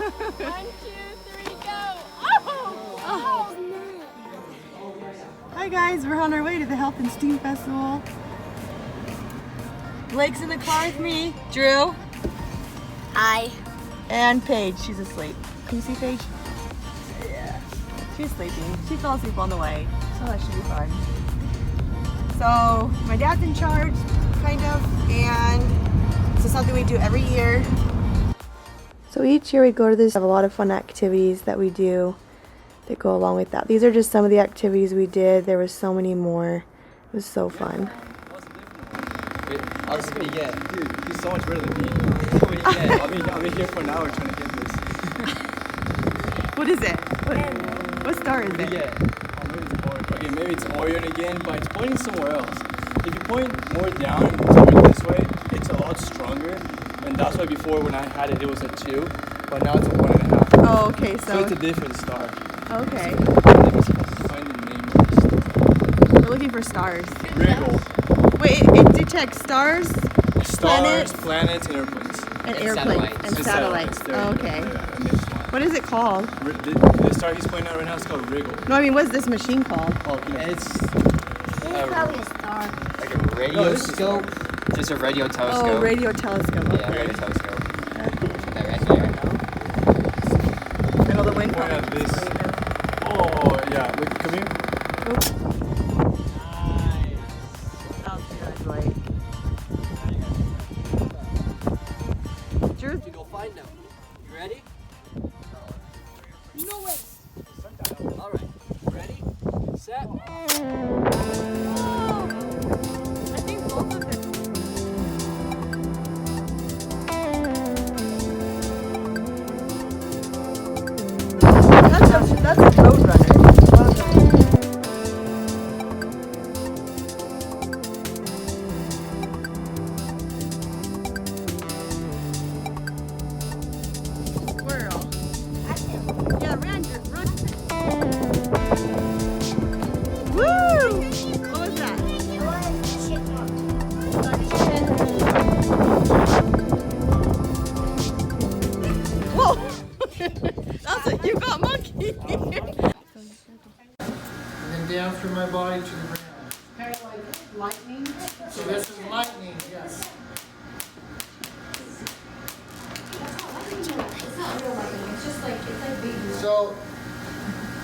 1, 2, 3, go! Oh! Hi guys, we're on our way to the Health and Steam Festival. Blake's in the car with me. Drew. Hi. And Paige, she's asleep. Can you see Paige? Yeah. She's sleeping. She fell asleep on the way, so that should be fun. So my dad's in charge, kind of, and this is something we do every year. So each year we go to this, have a lot of fun activities that we do that go along with that. These are just some of the activities we did. There was so many more. It was so fun. I'll just be dude, he's so much better than me. I'll be here for an hour trying to get this. What is it? What star is it? Okay, maybe it's Orion again, but it's pointing somewhere else. If you point more down toward this way, it's a lot stronger. And that's why before when I had it, it was a 2, but now it's a 1.5. Oh, okay, so it's a different star. Okay. Let me see if I can find the name of the star. We're looking for stars. Wriggle. Wait, it detects stars, Planets, and airplanes. and airplanes, and satellites. Oh, okay. What is it called? The star he's pointing at right now is called Wriggle. No, I mean, what's this machine called? Oh, It's Probably a star. like a radioscope. Just a radio telescope. Oh, radio telescope. Yeah, Okay. radio telescope. That right here. I know the wind Point probably at keeps this. going now. Oh, yeah. Look, come here. Oops. That was good, Blake. Drew? Go find them. You ready? No way. All right. Ready? Set. I think both of them. That's a road runner. Squirrel. Yeah, run. Woo! What was that? Whoa! That's like you got monkey. And then down through my body to the ground. Kind of like lightning. So this is lightning, yes. So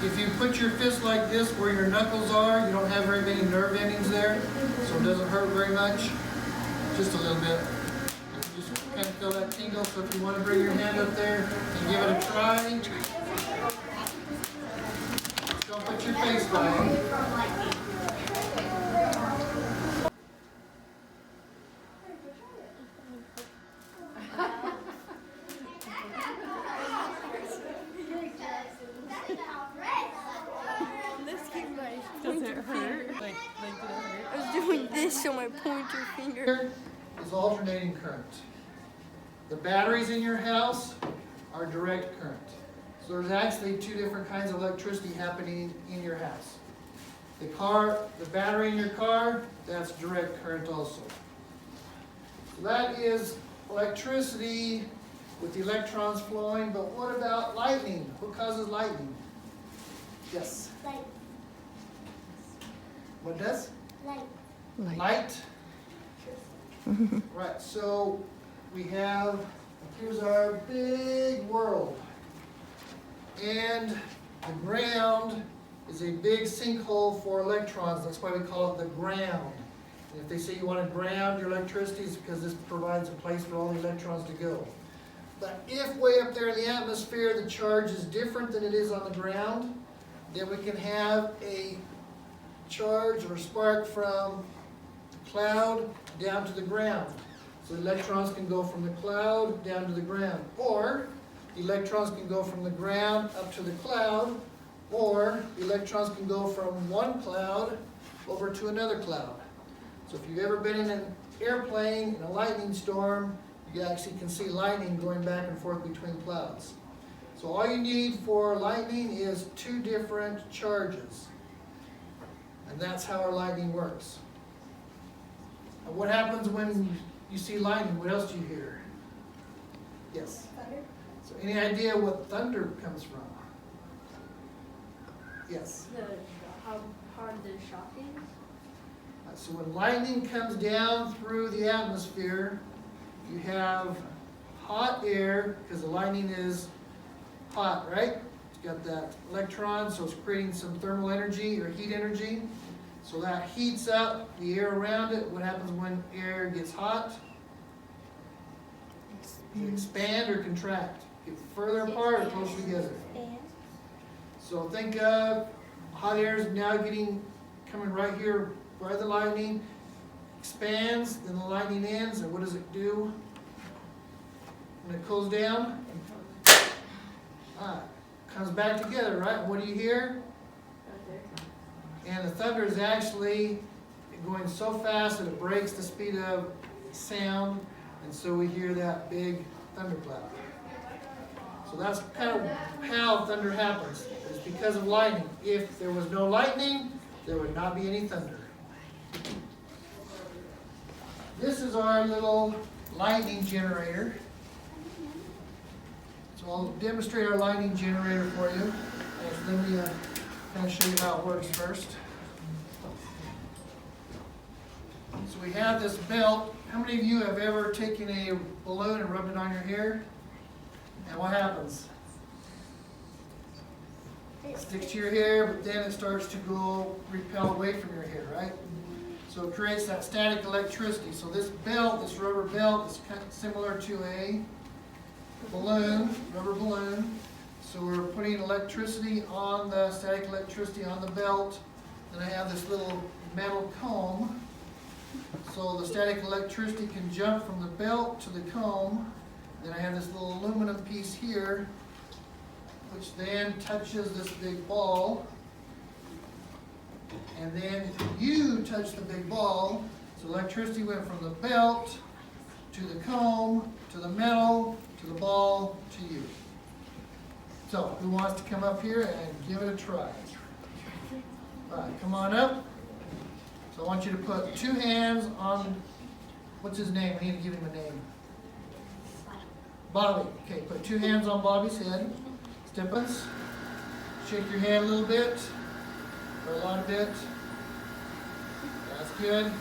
if you put your fist like this where your knuckles are, you don't have very many nerve endings there, so it doesn't hurt very much. Just a little bit. You just kind of feel that tingle, so if you want to bring your hand up there and give it a try. Don't put your face by it. Does it hurt? Like did it hurt? I was doing this on my pointer finger. Here is alternating current. The batteries in your house are direct current. So there's actually two different kinds of electricity happening in your house. The battery in your car, that's direct current also. So that is electricity with the electrons flowing, but what about lightning? What causes lightning? Yes. Light. What does? Light. Light. Right, so we have, here's our big world. And the ground is a big sinkhole for electrons. That's why we call it the ground. And if they say you want to ground your electricity, it's because this provides a place for all the electrons to go. But if way up there in the atmosphere the charge is different than it is on the ground, then we can have a charge or spark from the cloud down to the ground. So electrons can go from the cloud down to the ground. Or electrons can go from the ground up to the cloud. Or electrons can go from one cloud over to another cloud. So if you've ever been in an airplane in a lightning storm, you actually can see lightning going back and forth between clouds. So all you need for lightning is two different charges. And that's how our lightning works. Now what happens when you see lightning? What else do you hear? Yes? Thunder. So any idea what thunder comes from? Yes. How hard the shock is? So when lightning comes down through the atmosphere, you have hot air, because the lightning is hot, right? It's got that electron, so it's creating some thermal energy or heat energy. So that heats up the air around it. What happens when air gets hot? Does it expand or contract? Get further apart or closer together? So think of hot air is now coming right here by the lightning, expands, then the lightning ends, and what does it do when it cools down? Comes back together, right? What do you hear? And the thunder is actually going so fast that it breaks the speed of sound, and so we hear that big thunderclap. So that's kind of how thunder happens. It's because of lightning. If there was no lightning, there would not be any thunder. This is our little lightning generator. So I'll demonstrate our lightning generator for you. Let me kind of show you how it works first. So we have this belt. How many of you have ever taken a balloon and rubbed it on your hair? And what happens? It sticks to your hair, but then it starts to repel away from your hair, right? So it creates that static electricity. So this belt, this rubber belt, is kind of similar to a balloon, rubber balloon. So we're putting electricity on the static electricity on the belt. Then I have this little metal comb. So the static electricity can jump from the belt to the comb. Then I have this little aluminum piece here, which then touches this big ball. And then you touch the big ball. So electricity went from the belt to the comb, to the metal, to the ball, to you. So who wants to come up here and give it a try? All right, come on up. So I want you to put two hands on, what's his name? I need to give him a name. Bobby. Okay, put two hands on Bobby's head. Step us. Shake your hand a little bit, or a lot of bit. That's good.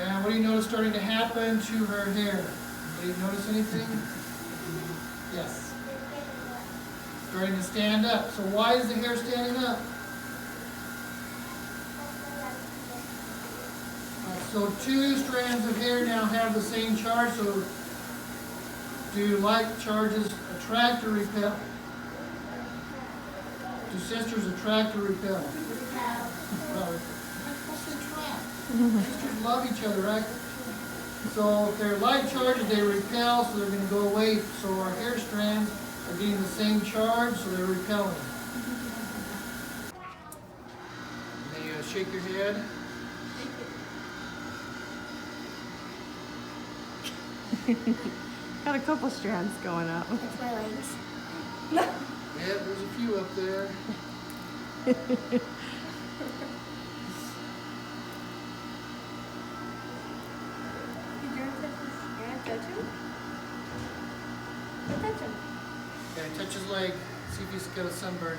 And what do you notice starting to happen to her hair? Do you notice anything? Yes. Starting to stand up. So why is the hair standing up? So two strands of hair now have the same charge. So do like charges attract or repel? Do sisters attract or repel? No. Sisters love each other, right? So if they're like charges, they repel, so they're going to go away. So our hair strands are getting the same charge, so they're repelling. And then you shake your head. Got a couple strands going up. That's my legs. Yeah, there's a few up there. Touch him? Touch him. Okay, touch his leg. See if he's got a sunburn.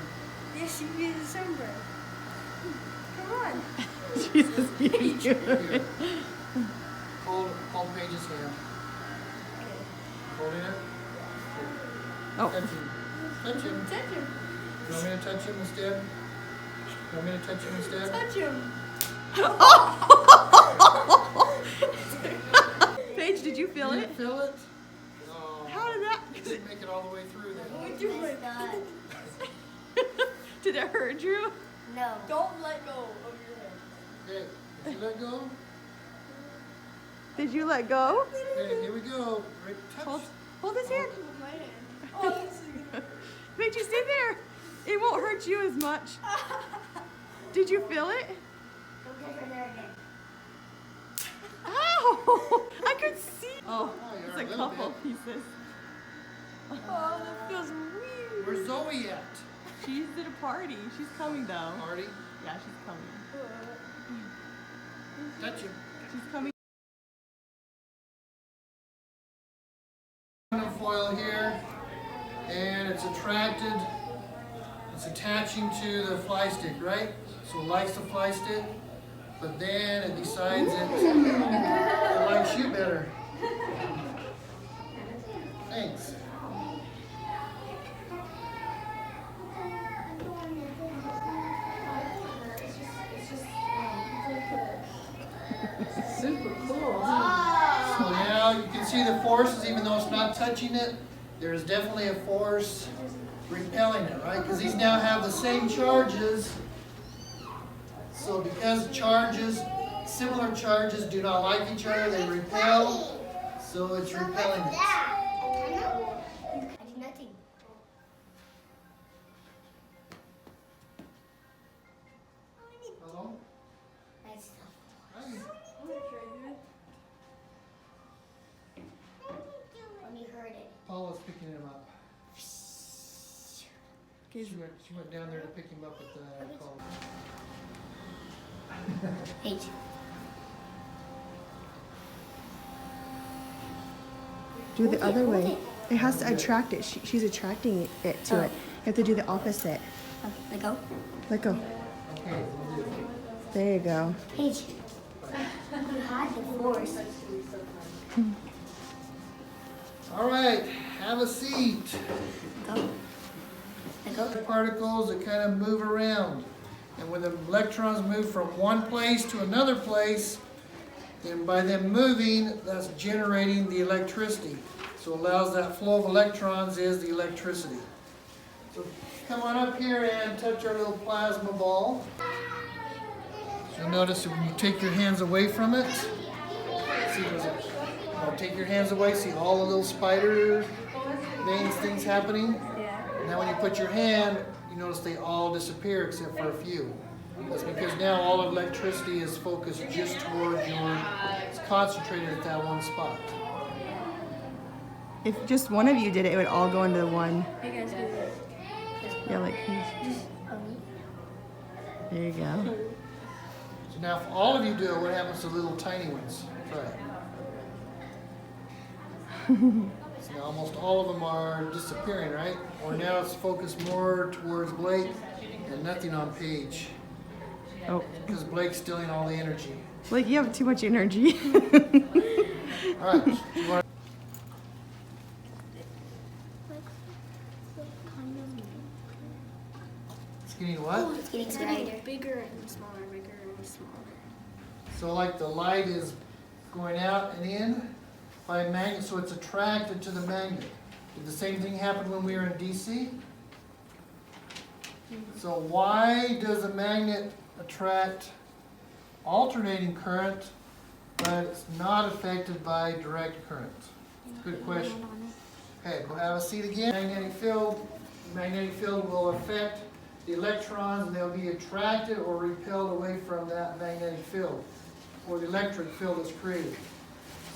Yes, he is a sunburn. Come on. Jesus, you. Here. Hold Paige's hand. Holding it. Oh. Touch him. Touch him. Touch him. You want me to touch him instead? You want me to touch him instead? Touch him. Paige, did you feel You it? feel it? Oh. How did that? You didn't make it all the way through then. Oh my God. Did it hurt, Drew? No. Don't let go of your head. Okay, did you let go? Did you let go? Okay, here we go. Right, touch. Hold his hand. With my hand. Oh, this is good. Paige, you stay there. It won't hurt you as much. Did you feel it? Don't get her there again. Ow! I could see. Oh, you're it's a a little couple bit. pieces. Oh, that feels weird. Where's Zoe at? She's at a party. She's coming though. Marty, Yeah, she's coming. touch him. She's coming. aluminum foil here, and it's attaching to the fly stick, right? So it likes the fly stick, but then it decides it likes you better. Thanks. Super cool. So now you can see the forces, even though it's not touching it, there's definitely a force repelling it, right? Because these now have the same charges. So because similar charges do not like each other, they repel. So it's repelling it. Hello? Hi. Paula's picking him up. She went down there to pick him up with the call. H. Do the other way. It has to attract it. She's attracting it to it. You have to do the opposite. Okay, let go. Let go. Okay, we'll do. There you go. Paige, you had the force. All right, have a seat. Go. Let go. Particles that kind of move around. And when the electrons move from one place to another place, then by them moving, that's generating the electricity. So it allows that flow of electrons is the electricity. So come on up here and touch our little plasma ball. You'll notice that when you take your hands away from it, see, take your hands away, see all the little spider veins things happening? Yeah. Now when you put your hand, you notice they all disappear except for a few. That's because now all electricity is focused just toward it's concentrated at that one spot. If just one of you did it, it would all go into the one. Hey guys, do this. Yeah, like, there you go. So now if all of you do it, what happens to the little tiny ones? Try it. So now almost all of them are disappearing, right? Or now it's focused more towards Blake and nothing on Paige. Oh, Because Blake's stealing all the energy. like you have too much energy. All right. You want it's getting what? It's getting It's brighter. getting bigger and smaller, bigger and smaller. So like the light is going out and in by a magnet, so it's attracted to the magnet. Did the same thing happen when we were in DC? So why does a magnet attract alternating current, but it's not affected by direct current? Good question. Okay, go have a seat again. Magnetic field will affect the electrons and they'll be attracted or repelled away from that magnetic field or the electric field that's created.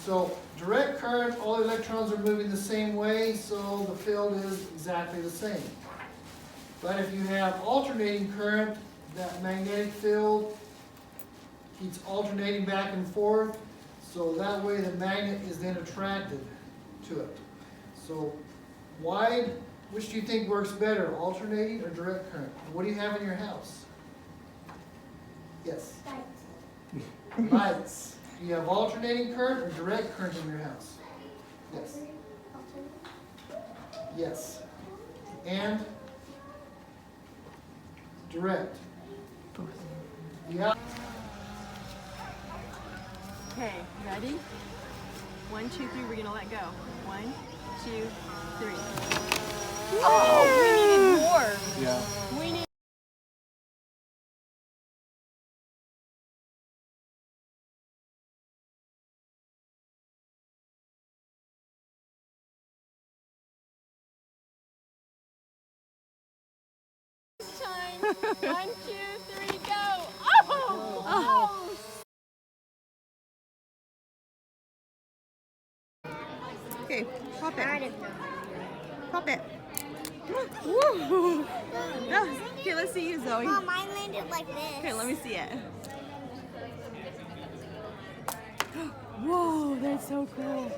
So direct current, all the electrons are moving the same way, so the field is exactly the same. But if you have alternating current, that magnetic field keeps alternating back and forth, so that way the magnet is then attracted to it. So which do you think works better, alternating or direct current? What do you have in your house? Yes? Lights. Do you have alternating current or direct current in your house? Yes. Yes. And direct. Yeah. Okay, ready? 1, 2, 3, we're gonna let go. 1, 2, 3. Oh, we needed more. Yeah. We need. Time. 1, 2, 3, go. Oh! Okay, pop it. Pop it. Woo! No, okay, let's see you, Zoe. Mom, mine landed like this. Okay, let me see it. Whoa, that's so cool.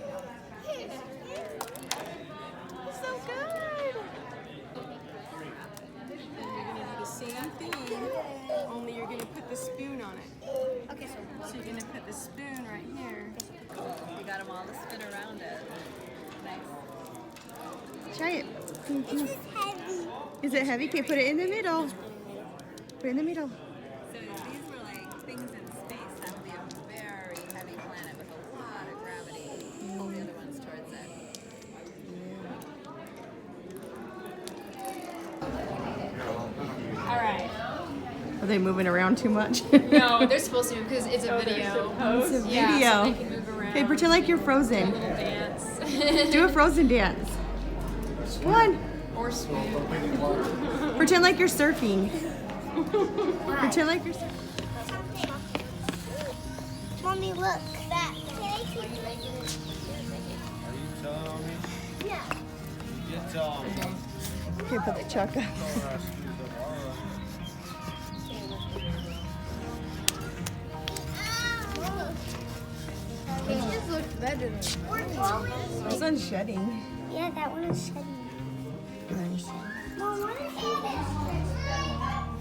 Try it. Is it heavy? Okay, put it in the middle. Put it in the middle. So these were like things in space. That would be a very heavy planet with a lot of gravity. All the other ones towards it. All right. Are they moving around too much? No, they're supposed to because it's a video. It's a Yeah, video. so they can move around. Okay, pretend like you're frozen. Dance. Do a frozen dance. Come on. Or swim. Pretend like you're surfing. Pretend like you're surfing. Mommy, look. That. Okay, put the chuck up. It just looks better than This one's shedding. Yeah, that one is shedding. Mom, what is this?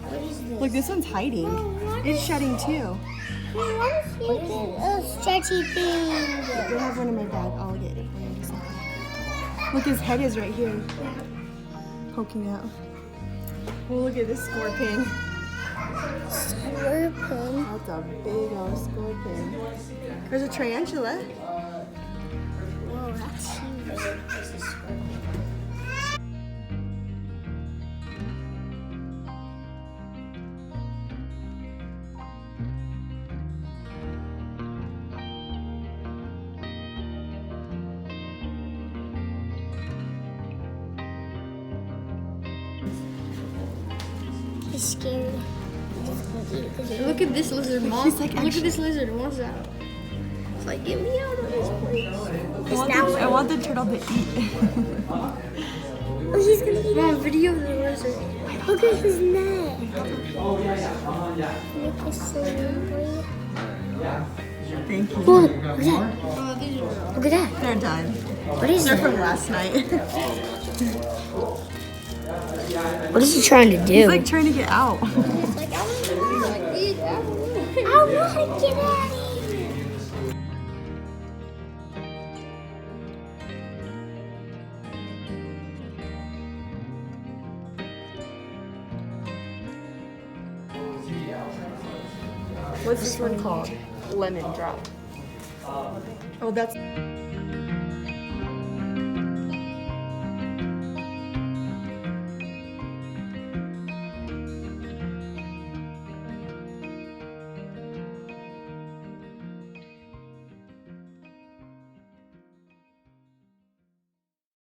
What is this? Look, this one's hiding. It's shedding too. Mom, what is this? Oh, stretchy thing. I have one in my bag. I'll get it for you in a second. Look, his head is right here. Poking out. Oh, look at this scorpion. Scorpion. That's a big old scorpion. There's a tarantula. Whoa, that's huge. It's scary. Look at this lizard, Mom. He's like, Look at this lizard. What's that? It's like, get me out of this place. I want the turtle to eat. Oh, he's gonna eat Mom, video of the lizard. Look at his neck. Look at his neck. Thank you. Whoa, look at that. Look at that. They're done. What is They're that? from last night. What is he trying to do? He's like trying to get out. I want to get out of here. What's this one called? Lemon drop. Oh, that's.